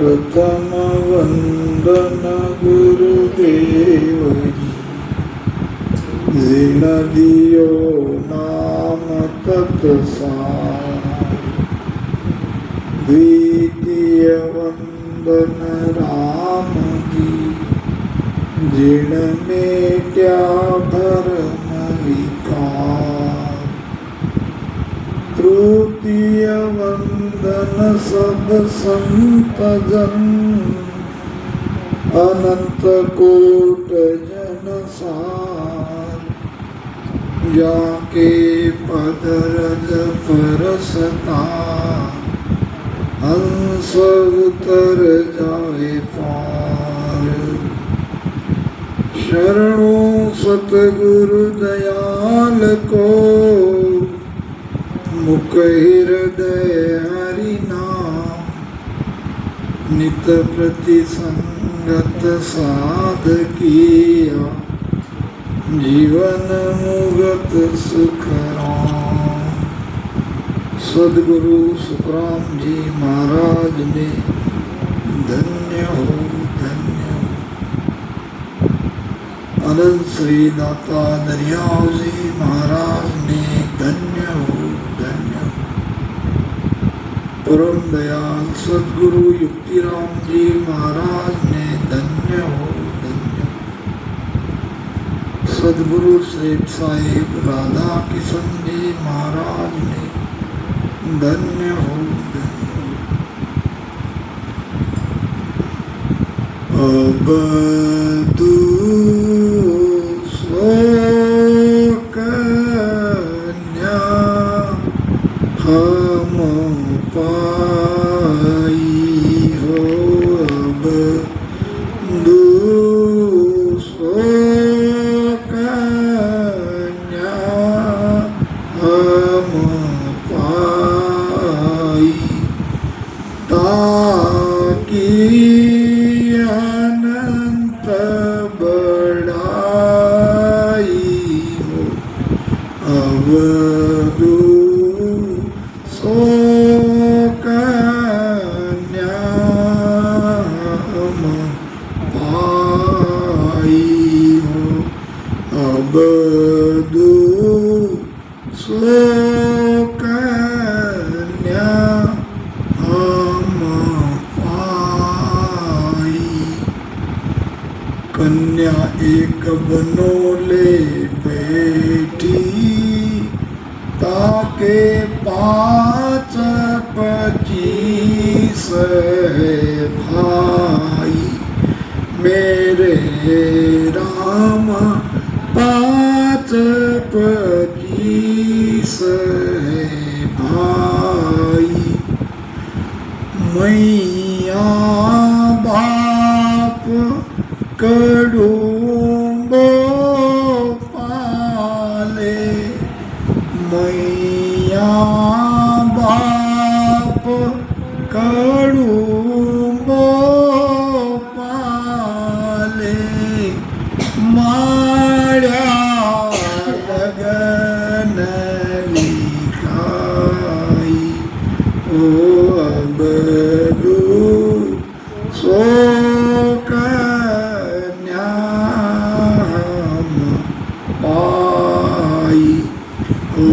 प्रथम वंदन गुरुदेव जिन दियो नाम तत्सार। द्वितीय वंदन राम जी जिन मेट्या धर्म विकार। तृतीय वंदन सब संत जन अनंत कोट जन सार। जाके पद रज परसता हंस उतर जाए पार। शरणो सतगुरु दयाल को मुख हृदय हरि नाम। नित प्रति संगत साध किया जीवन मुगत सुख राम। सदगुरु सुखराम जी महाराज ने धन्य हो धन्य हो। अनंत श्री दाता दरियाव जी महाराज ने धन्य हो धन्य हो। परम दयाल सदगुरु युक्तिराम जी महाराज ने धन्य हो धन्य हो। सदगुरु सेठ साहिब राधा किशन जी महाराज ने धन्य हो धन्य हो। अब तू सो कन्या हम पाई हो। अब दूसो कन्या हम पाई। ताकि अनंत बढ़ाई हो। अब दूसो कन्या हम पाई हो। अब दूसो कन्या हम पाई। कन्या एक बनोले बैठी ताके 5 25 भाई। मेरे राम 5 25 भाई। मैया बाप कड़ूंबो पाले। मैया बाप कड़ूंबो पाले। माया लगन लिखाई। ओ अब दूसो कन्या हम पाई। ओ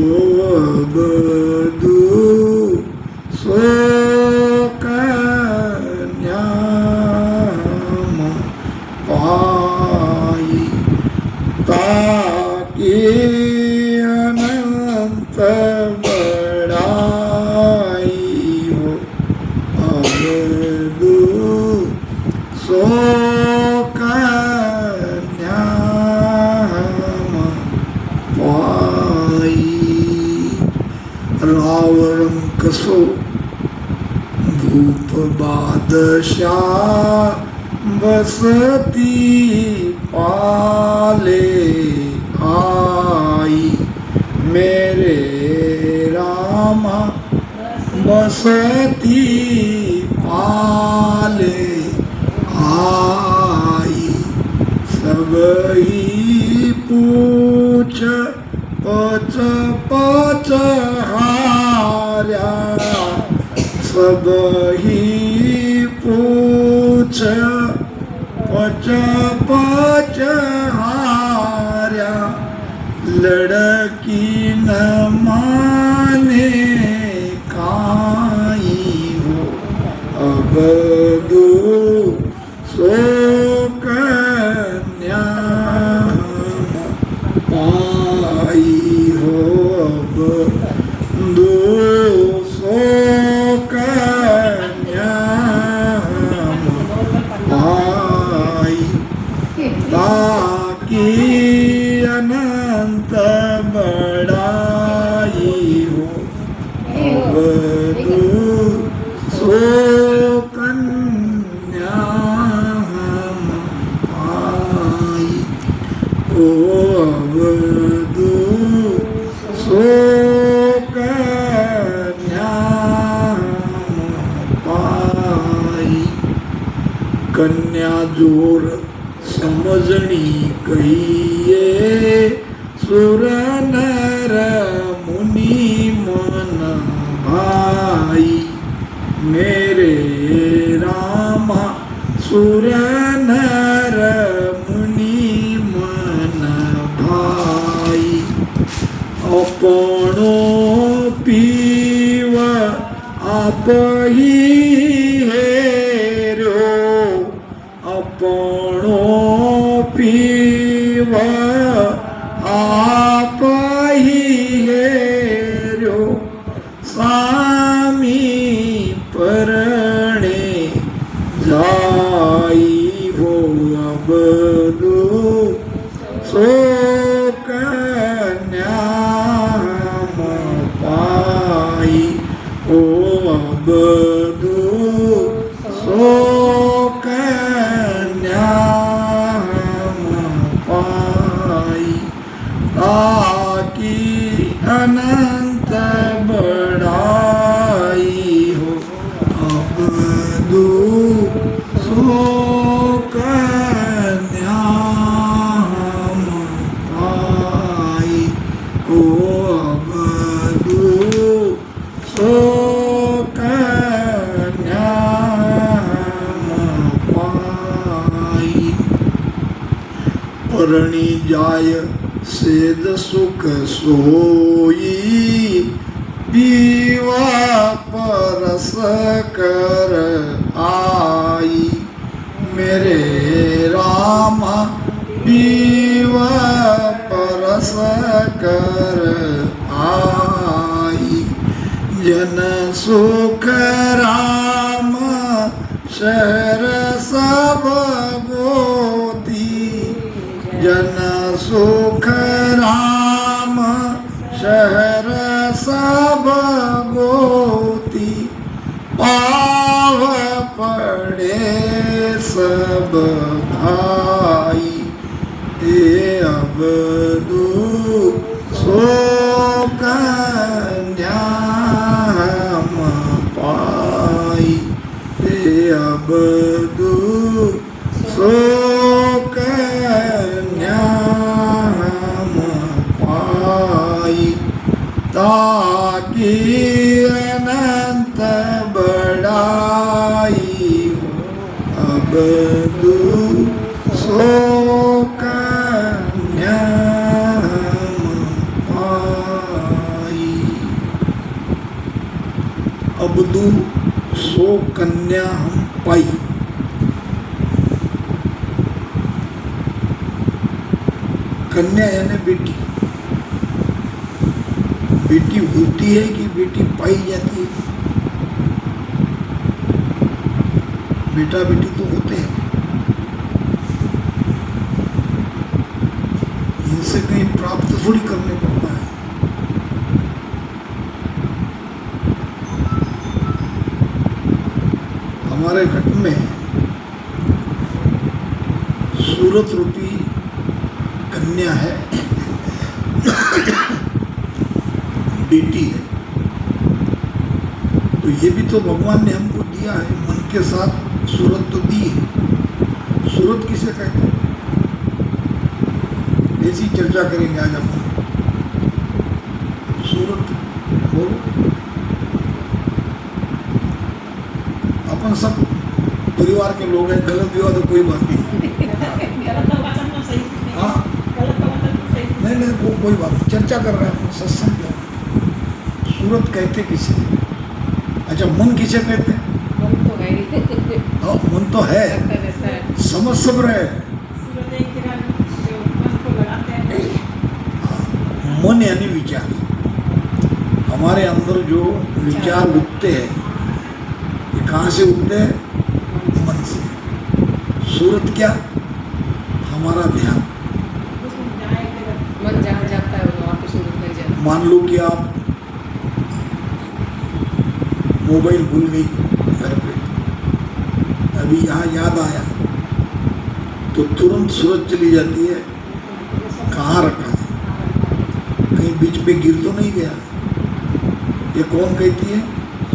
अब दूसो कन्या हम पाई। ताकि अनंत बढ़ाई हो। अब दूसो कन्या हम पाई। रावण कसो भूप बादशाह बसती पाले आई। मेरे रामा बसती पाले आई। सब ही पूछ पच पच हार्या। सब ही पूछ पच पच हार्या लड़की न माने काई हो अब दो सो कन्या पाई हो अब दो सो कन्या पाई ताकि अनंत बड़ाई हो अब दो सो कन्या पाई ओ अब दो सो कन्या पाई कन्या जोर समझनी कहिए सुर नर मुनि मन भाई मेरे रामा सुर नर मुनि मन भाई अपनो पीव आप ही हेरो अपनो पीव आप ही हेरो स्वामी परणे जाई हो अब दो सो कन्या पाई ओ अब दो सो कन्या पाई ताकि अनंत बड़ाई हो अब दो सो कन्या पाई ओ अब दो सो कन्या पाई परणी जाय सेद सुख सोई पीवा परस कर आई मेरे रामा पीवा परस कर आई जन सुख राम शहर सब गोती जन सुख राम शहर सब गोती पाव पड़े सब भाई हे अब दो सो कन्या पाई हे अब दो सो कन्या पाई ताकि अनंत बड़ाई हो अब दो सो कन्या पाई अब दो सो कन्या हम पाई कन्या यानी बेटी बेटी होती है कि बेटी पाई जाती है बेटा बेटी तो होते हैं इनसे कहीं प्राप्त थोड़ी करने पड़ता है हमारे घट में सूरत रूपी कन्या है बेटी है तो ये भी तो भगवान ने हमको दिया है मन के साथ सूरत तो दी है सूरत किसे कहते हैं ऐसी चर्चा करेंगे आज अपन सूरत बोलो अपन सब परिवार के लोग हैं, गलत भी हुआ तो कोई बात नहीं। हाँ नहीं नहीं, वो कोई बात नहीं, चर्चा कर रहे हैं, सत्संग कर रहे हैं। सूरत कहते किसे? अच्छा, मन किसे कहते हैं? हाँ, मन तो है, समझ सब रहे। मन यानी विचार। हमारे अंदर जो विचार उठते हैं, ये कहाँ से उठते हैं? मन से। सूरत क्या? हमारा ध्यान। मन जहाँ जाता है वहाँ पे सूरत लग जाता है। मान लो कि आप मोबाइल भूल गई घर पे, अभी यहाँ याद आया तो तुरंत सूरत चली जाती है, कहाँ रखा है, कहीं बीच में गिर तो नहीं गया। ये कौन कहती है?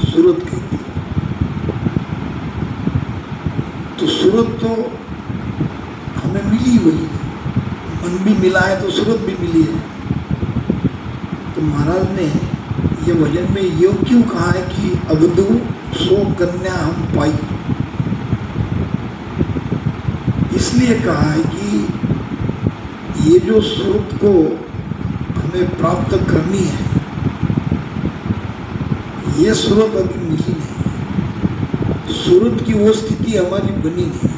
सूरत कहती है। तो सूरत तो हमें मिली हुई है, मन भी मिला है तो सूरत भी मिली है। तो महाराज ने ये भजन में ये क्यों कहा है कि अगदू सो कन्या हम पाई? इसलिए कहा है कि ये जो सूरत को हमें प्राप्त करनी है, ये सूरत अभी मिली नहीं। सूरत की वो स्थिति हमारी बनी नहीं।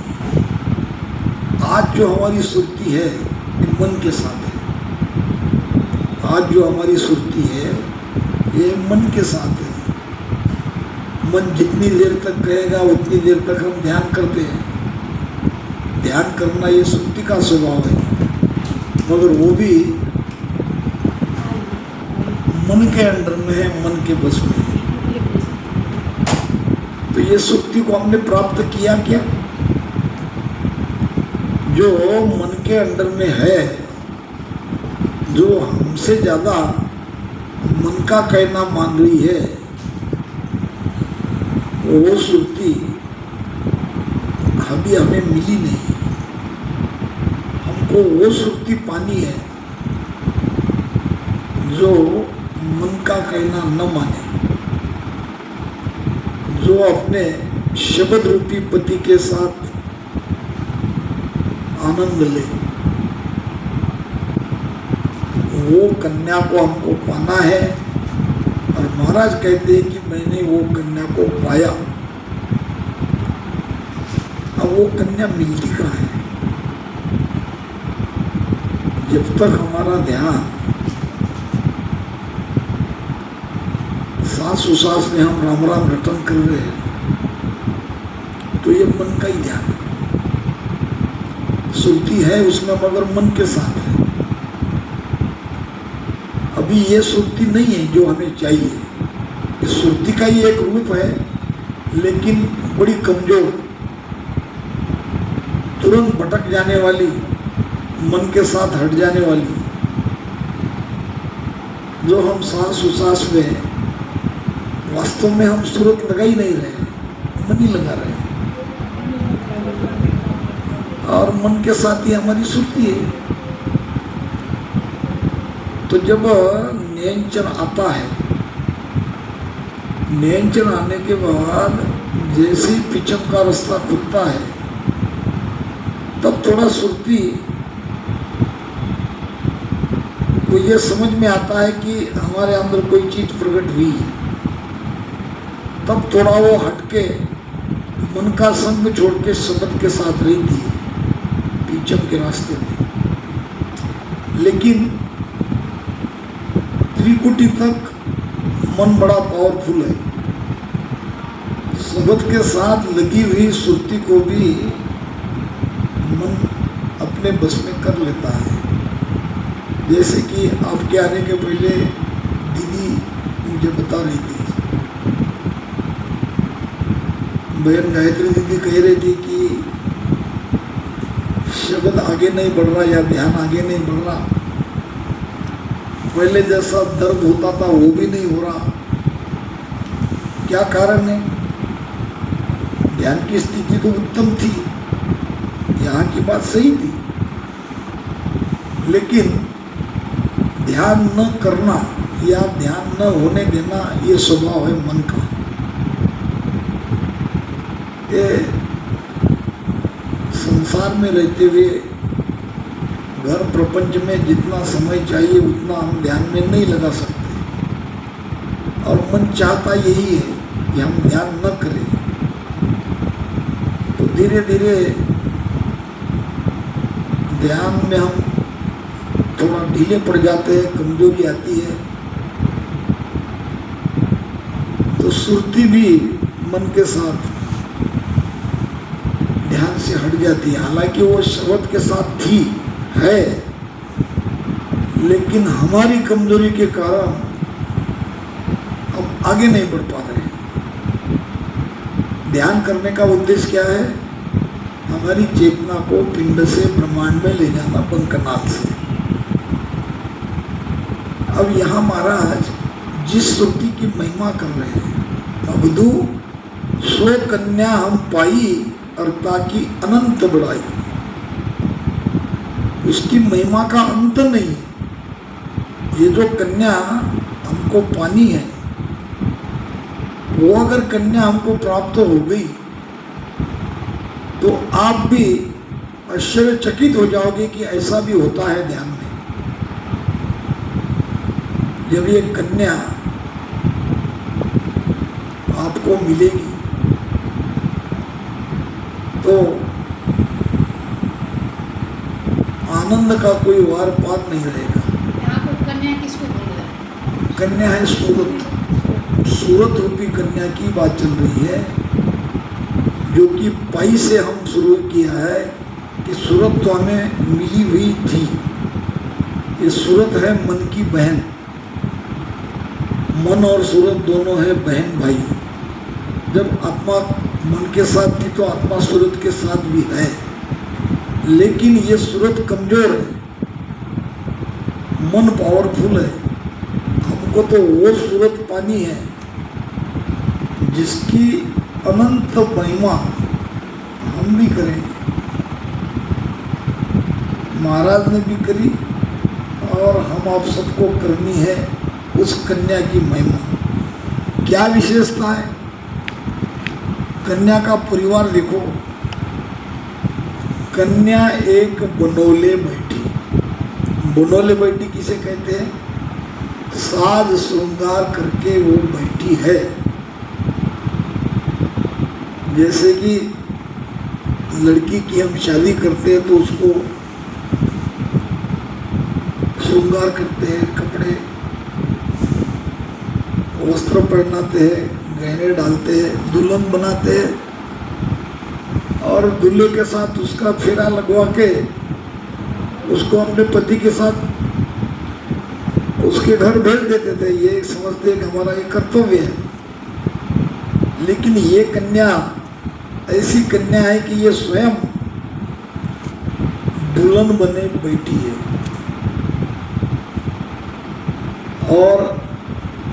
आज जो हमारी सुरती है मन के साथ है। आज जो हमारी सुरती है ये मन के साथ है। मन जितनी देर तक कहेगा उतनी देर तक हम ध्यान करते हैं। ध्यान करना ये सुरती का स्वभाव है, मगर वो भी मन के अंडर में है, मन के बस में है। तो ये सुरती को हमने प्राप्त किया क्या? जो मन के अंडर में है, जो हमसे ज्यादा मन का कहना मान रही है, वो सुरती अभी हमें मिली नहीं। हमको वो सुरती पानी है जो मन का कहना न माने, जो अपने शब्द रूपी पति के साथ आनंद ले। वो कन्या को हमको पाना है, और महाराज कहते हैं कि मैंने वो कन्या को पाया। अब वो कन्या मिलती कहाँ है? जब तक हमारा ध्यान सांस उसास में हम राम राम रटन कर रहे हैं, तो ये मन का ही ध्यान है। सुरती है उसमें, मगर मन के साथ है। अभी ये सुरती नहीं है जो हमें चाहिए। इस सुरती का ही एक रूप है, लेकिन बड़ी कमजोर, तुरंत भटक जाने वाली, मन के साथ हट जाने वाली। जो हम सांस उसास में वास्तव में हम सूरत लगा ही नहीं रहे, मन ही लगा रहे हैं, और मन के साथ ही हमारी सुरती है। तो जब नियंत्रण आता है, नियंत्रण आने के बाद जैसे ही पिछम का रास्ता खुलता है, तब थोड़ा सुरती को ये समझ में आता है कि हमारे अंदर कोई चीज प्रकट हुई है। तब थोड़ा वो हटके मन का संग छोड़ के शब्द के साथ रहती है पिछम के रास्ते में। लेकिन त्रिकुटी तक मन बड़ा पावरफुल है। शब्द के साथ लगी हुई सुरती को भी मन अपने बस में कर लेता है। जैसे कि आपके आने के पहले दीदी मुझे बता रही थी, बहन गायत्री दीदी कह रही थी कि शब्द आगे नहीं बढ़ रहा या ध्यान आगे नहीं बढ़ रहा। पहले जैसा दर्द होता था वो भी नहीं हो रहा। क्या कारण है? ध्यान की स्थिति तो उत्तम थी, यहाँ की बात सही थी, लेकिन ध्यान न करना या ध्यान न होने देना ये स्वभाव है मन का। ये संसार में रहते हुए घर प्रपंच में जितना समय चाहिए उतना हम ध्यान में नहीं लगा सकते, और मन चाहता यही है कि हम ध्यान न करें। तो धीरे धीरे ध्यान में हम थोड़ा ढीले पड़ जाते हैं, कमजोरी आती है, तो सुरती भी मन के साथ ध्यान से हट जाती है। हालांकि वो शब्द के साथ थी है, लेकिन हमारी कमजोरी के कारण अब आगे नहीं बढ़ पा रहे। ध्यान करने का उद्देश्य क्या है? हमारी चेतना को पिंड से ब्रह्मांड में ले जाना, पंकनाथ से। अब यहाँ महाराज जिस श्रुति की महिमा कर रहे हैं, अवधू सो कन्या हम पाई और ताकि अनंत बढ़ाई, उसकी महिमा का अंत नहीं है। ये जो कन्या हमको पानी है, वो अगर कन्या हमको प्राप्त हो गई तो आप भी आश्चर्यचकित हो जाओगे कि ऐसा भी होता है ध्यान में। जब ये कन्या आपको मिलेगी तो आनंद का कोई वार पार नहीं रहेगा। यहाँ पर कन्या किसको बोल रहा है? कन्या है सूरत, सूरत रूपी कन्या की बात चल रही है, जो कि पाई से हम शुरू किया है कि सूरत तो हमें मिली हुई थी। ये सूरत है मन की बहन, मन और सूरत दोनों है बहन भाई। जब आत्मा मन के साथ थी तो आत्मा सूरत के साथ भी है, लेकिन ये सूरत कमजोर है, मन पावरफुल है। हमको तो वो सूरत पानी है जिसकी अनंत महिमा हम भी करेंगे। महाराज ने भी करी और हम आप सबको करनी है उस कन्या की महिमा। क्या विशेषता है कन्या का? परिवार देखो, कन्या एक बनोले बैठी। बनोले बैठी किसे कहते हैं? साज श्रृंगार करके वो बैठी है। जैसे कि लड़की की हम शादी करते हैं तो उसको श्रृंगार करते हैं, कपड़े वस्त्र पहनाते हैं, गहने डालते हैं, दुल्हन बनाते हैं, और दूल्हे के साथ उसका फेरा लगवा के उसको अपने पति के साथ उसके घर भेज देते थे। ये समझते हैं कि हमारा ये कर्तव्य है। लेकिन ये कन्या ऐसी कन्या है कि ये स्वयं दुल्हन बने बैठी है, और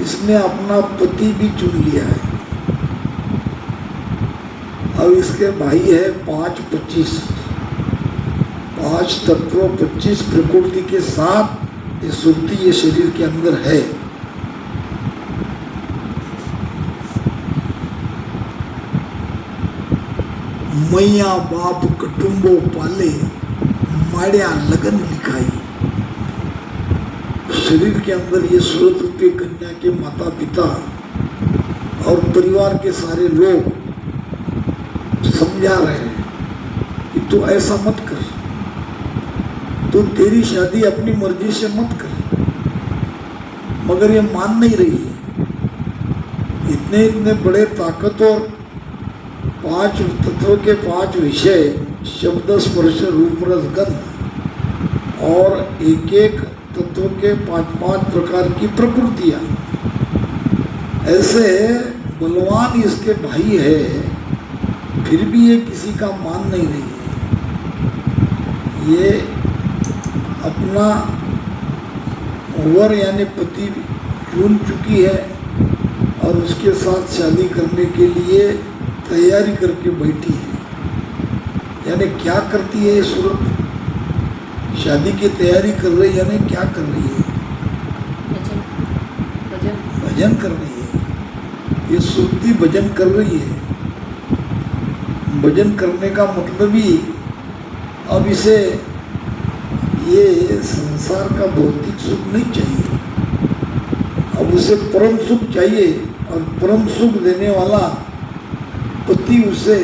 इसने अपना पति भी चुन लिया है। अब इसके भाई है 5-25, 5 तत्व 25 प्रकृति के साथ ये सुरती ये शरीर के अंदर है। मैया बाप कुटुंबो पाले, माड़िया लगन लिखाई। शरीर के अंदर ये सूरत रूपी कन्या के माता पिता और परिवार के सारे लोग समझा रहे हैं कि तू ऐसा मत कर, तू तेरी शादी अपनी मर्जी से मत कर। मगर ये मान नहीं रही है। इतने इतने बड़े ताकतवर 5 तत्वों के 5 विषय, शब्द स्पर्श रूप रस गंध, और एक एक तत्वों के 5-5 प्रकार की प्रकृतियां, ऐसे बलवान इसके भाई है, फिर भी ये किसी का मान नहीं रही है। ये अपना वर यानी पति चुन चुकी है और उसके साथ शादी करने के लिए तैयारी करके बैठी है। यानी क्या करती है ये सूरत? शादी की तैयारी कर रही है, यानी क्या कर रही है? भजन कर रही है। ये सुरती भजन कर रही है। भजन करने का मतलब ही अब इसे ये संसार का भौतिक सुख नहीं चाहिए, अब उसे परम सुख चाहिए, और परम सुख देने वाला पति उसे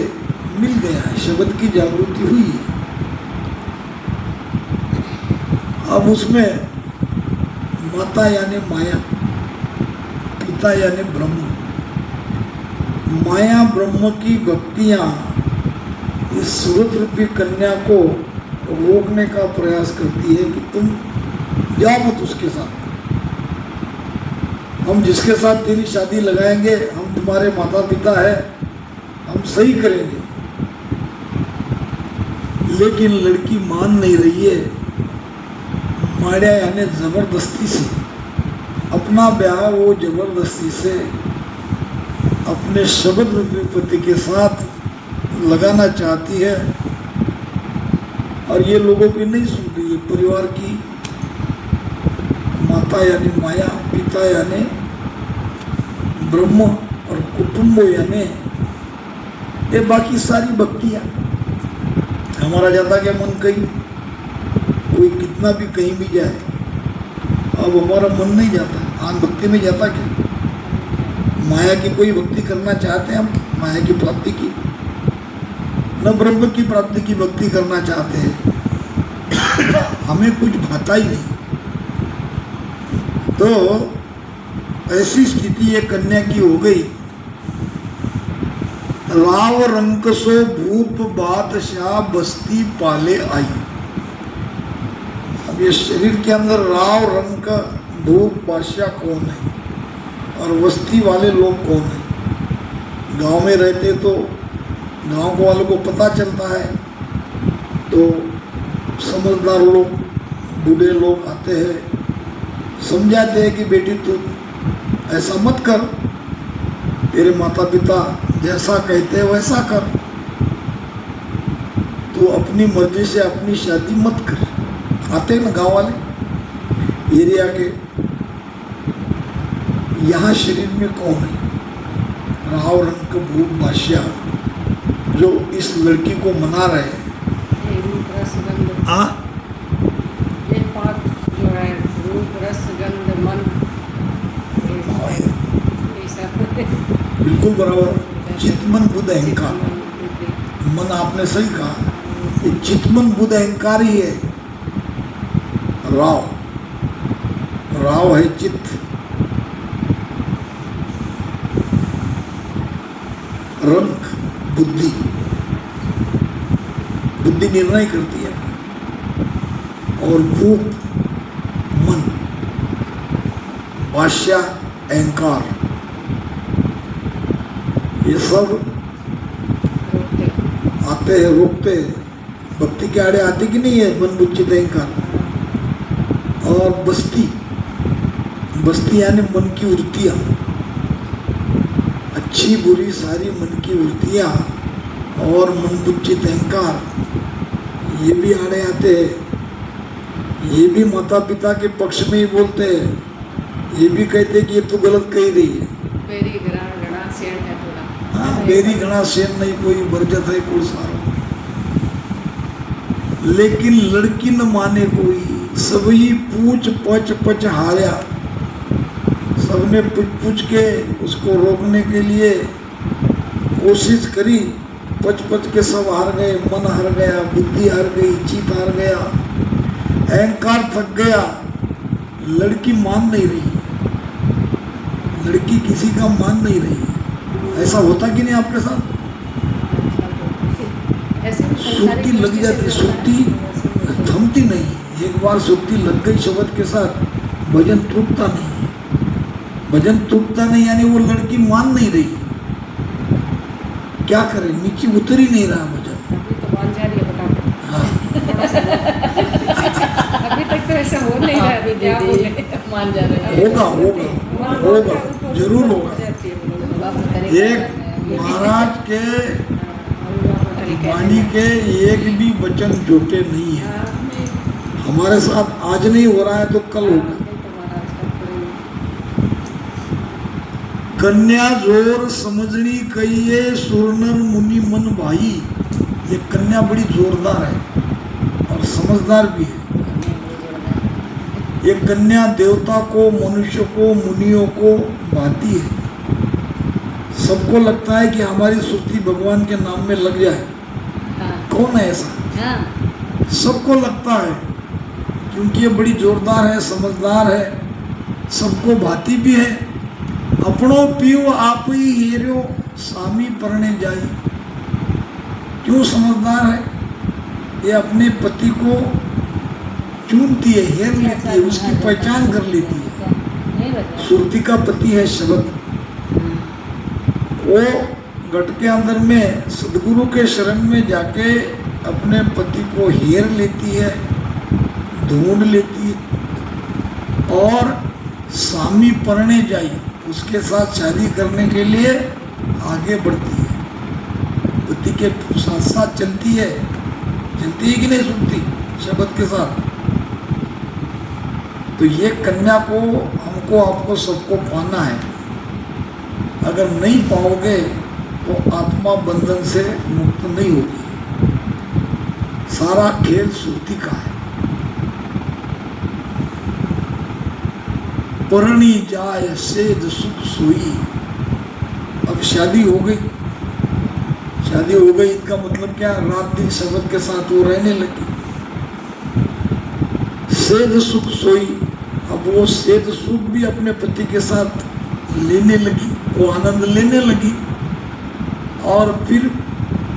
मिल गया है, शब्द की जागृति हुई है। अब उसमें माता यानी माया, पिता यानी ब्रह्म, माया ब्रह्म की भक्तियां इस सूरत रूपी कन्या को रोकने का प्रयास करती है कि तुम जाओ मत उसके साथ, हम जिसके साथ तेरी शादी लगाएंगे हम तुम्हारे माता पिता है, हम सही करेंगे। लेकिन लड़की मान नहीं रही है, माया यानी जबरदस्ती से अपना ब्याह वो जबरदस्ती से अपने शब्द रूपी पति के साथ लगाना चाहती है, और ये लोगों की नहीं सुन रही है। परिवार की माता यानी माया, पिता यानी ब्रह्म, और कुटुंब यानी ये बाकी सारी भक्तियाँ। हमारा जाता क्या मन कहीं, कोई कितना भी कहीं भी जाए, अब हमारा मन नहीं जाता, आन भक्ति में जाता क्या? माया की कोई भक्ति करना चाहते हैं हम, माया की प्राप्ति की, न ब्रह्म की प्राप्ति की भक्ति करना चाहते हैं। हमें कुछ भाता ही नहीं। तो ऐसी स्थिति ये कन्या की हो गई। राव रंक सो भूप बादशाह बस्ती पाले आई। अब ये शरीर के अंदर राव रंक भूप बादशाह कौन है और बस्ती वाले लोग कौन है? गांव में रहते तो गांव को वालों को पता चलता है, तो समझदार लोग, बूढ़े लोग आते हैं, समझाते हैं कि बेटी तू ऐसा मत कर, तेरे माता पिता जैसा कहते हैं वैसा कर, तो अपनी मर्जी से अपनी शादी मत कर। आते हैं ना गांव वाले एरिया के। यहाँ शरीर में कौन है? राव रंग का भूप बादशाह जो इस लड़की को मना रहे हैं। हाँ, ये पांच जो है रूप रस गंध मन, ये सब बिल्कुल बराबर। चितमन बुद्ध अहंकार, मन आपने सही कहा, ये चितमन बुद्ध अहंकार ही है। राव, राव है चित्त, रंग बुद्धि, बुद्धि निर्णय करती है, और भूप मन, बादशाह अहंकार, ये सब आते हैं, रोकते हैं। भक्ति के आड़े आते कि नहीं है मन बुद्धि अहंकार। और बस्ती, बस्ती यानी मन की वृत्तियाँ, अच्छी बुरी सारी मन की वृत्तियाँ और मन बुद्धि अहंकार, ये भी आड़े आते हैं। ये भी माता पिता के पक्ष में ही बोलते हैं, ये भी कहते हैं कि ये तो गलत कही रही है। बेरी घड़ा सेण है थोड़ा। हाँ, बेरी घड़ा सेन नहीं, कोई बरजत है कोई सारो। लेकिन लड़की न माने कोई, सभी पूछ पच पच हारा। सबने पूछ पूछ के उसको रोकने के लिए कोशिश करी, पच पच के सब हार गए। मन हार गया, बुद्धि हार गई, चित हार गया, अहंकार थक गया। लड़की मान नहीं रही, लड़की किसी का मान नहीं रही। ऐसा होता कि नहीं आपके साथ? सुर्ती लग जाती, सुर्ती थमती नहीं। एक बार सुर्ती लग गई शब्द के साथ, भजन टूटता नहीं, भजन टूटता नहीं। यानी वो लड़की मान नहीं रही, क्या करे, नीचे उतर ही नहीं रहा भजन। अभी तो मान जा रही है बता। हाँ, अभी तक तो ऐसा हो नहीं रहा है, क्या बोले मान जा रहे हैं। होगा होगा होगा, जरूर होगा। एक महाराज के वाणी के एक भी वचन झूठे नहीं है। हमारे साथ आज नहीं हो रहा है तो कल होगा। कन्या जोर समझनी कहिए सुरनर मुनि मन भाई। ये कन्या बड़ी जोरदार है। समझदार भी है। ये कन्या देवता को, मनुष्य को, मुनियों को भाती है। सबको लगता है कि हमारी सुरती भगवान के नाम में लग जाए। हाँ, कौन है ऐसा? हाँ, सबको लगता है, क्योंकि ये बड़ी जोरदार है, समझदार है, सबको भाती भी है। अपनों पीओ आप ही हेरो स्वामी परणे जाई। क्यों समझदार है? ये अपने पति को चुनती है, हेर लेती है, उसकी पहचान कर लेती है। नहीं बता। सुरती का पति है शब्द। वो घट के अंदर में सदगुरु के शरण में जाके अपने पति को हेर लेती है, ढूंढ लेती है और स्वामी परणे जाई, उसके साथ शादी करने के लिए आगे बढ़ती है। पति के साथ साथ चलती है कि नहीं सुनती शब्द के साथ। तो ये कन्या को हमको, आपको, सबको पाना है। अगर नहीं पाओगे तो आत्मा बंधन से मुक्त नहीं होगी। सारा खेल सुरती का है। परणी जाय सेज सुख सोई। अब शादी हो गई, शादी हो गई, इसका मतलब क्या? रात दिन शब्द के साथ वो रहने लगी। सेज सुख सोई। अब वो सेज सुख भी अपने पति के साथ लेने लगी, वो आनंद लेने लगी। और फिर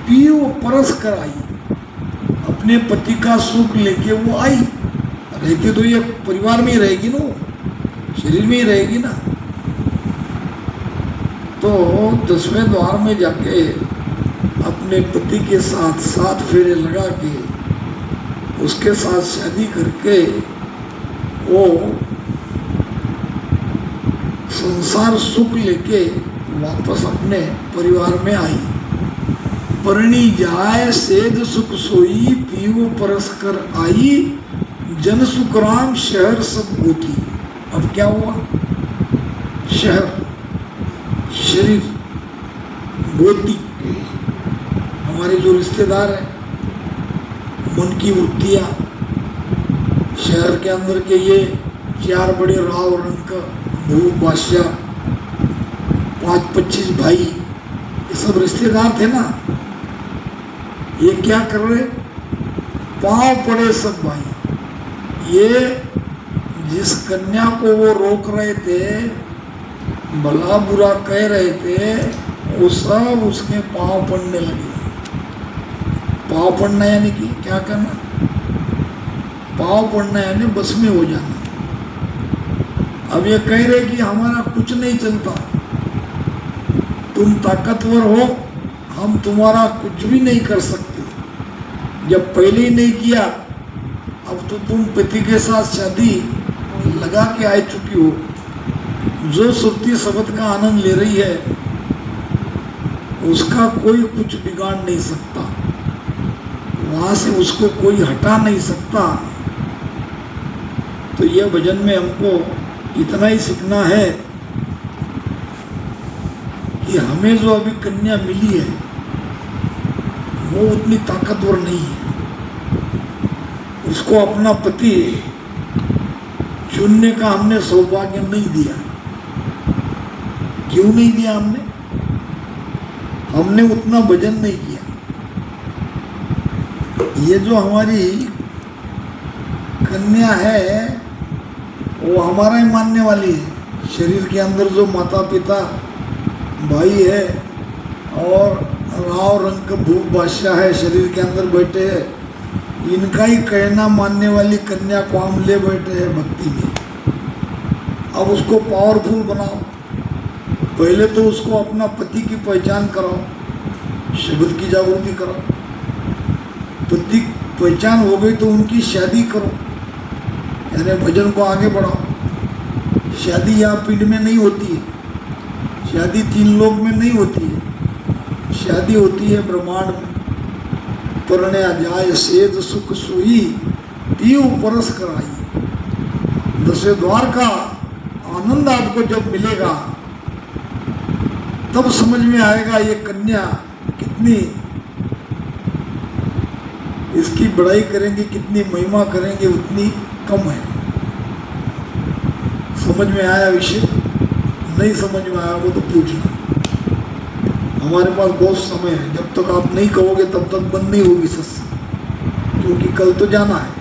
पीओ परस कर आई, अपने पति का सुख लेके वो आई। रहती तो ये परिवार में ही रहेगी ना, शरीर में ही रहेगी ना। तो 10वें द्वार में जाके अपने पति के साथ 7 फेरे लगा के उसके साथ शादी करके वो संसार सुख लेके वापस अपने परिवार में आई। परणी जाय सेज सुख सोई, पीओ परस कर आई, जन सुख राम शहर सब गोती। अब क्या हुआ? शहर, शरीर, गोती, हमारे जो रिश्तेदार हैं, मन की वृत्तियाँ, शहर के अंदर के ये 4 बड़े राव रंग का भूप बादशाह, 5-25 भाई, ये सब रिश्तेदार थे ना। ये क्या कर रहे? पांव पड़े सब भाई। ये जिस कन्या को वो रोक रहे थे, भला बुरा कह रहे थे, वो सब उसके पांव पड़ने लगे। पांव पड़ना यानी कि क्या करना? पांव पड़ना यानी बस में हो जाना। अब ये कह रहे कि हमारा कुछ नहीं चलता, तुम ताकतवर हो, हम तुम्हारा कुछ भी नहीं कर सकते। जब पहले ही नहीं किया, अब तो तुम पति के साथ शादी लगा के आ चुकी हो। जो सुरती शब्द का आनंद ले रही है, उसका कोई कुछ बिगाड़ नहीं सकता, वहां से उसको कोई हटा नहीं सकता। तो यह भजन में हमको इतना ही सीखना है कि हमें जो अभी कन्या मिली है वो उतनी ताकतवर नहीं है। उसको अपना पति चुनने का हमने सौभाग्य नहीं दिया। क्यों नहीं दिया? हमने उतना भजन नहीं किया। ये जो हमारी कन्या है वो हमारा ही मानने वाली है। शरीर के अंदर जो माता पिता भाई है और राव रंग का भूप बादशाह है शरीर के अंदर बैठे हैं, इनका ही कहना मानने वाली कन्या को हम ले बैठे हैं भक्ति में। अब उसको पावरफुल बनाओ। पहले तो उसको अपना पति की पहचान कराओ, शब्द की जागृति कराओ। पति पहचान हो गई तो उनकी शादी करो, यानी भजन को आगे बढ़ाओ। शादी यहाँ पिंड में नहीं होती है, शादी 3 लोक में नहीं होती है, शादी होती है ब्रह्मांड में। परण्या जाय सेज सुख सोई, पीऊ परस कराई। 10वें द्वार का आनंद आपको जब मिलेगा तब समझ में आएगा ये कन्या कितनी इसकी बड़ाई करेंगे, कितनी महिमा करेंगे उतनी कम है। समझ में आया विषय? नहीं समझ में आया वो तो पूछना। हमारे पास बहुत समय है, जब तक आप नहीं कहोगे तब तक बंद नहीं होगी सत्संग, क्योंकि कल तो जाना है।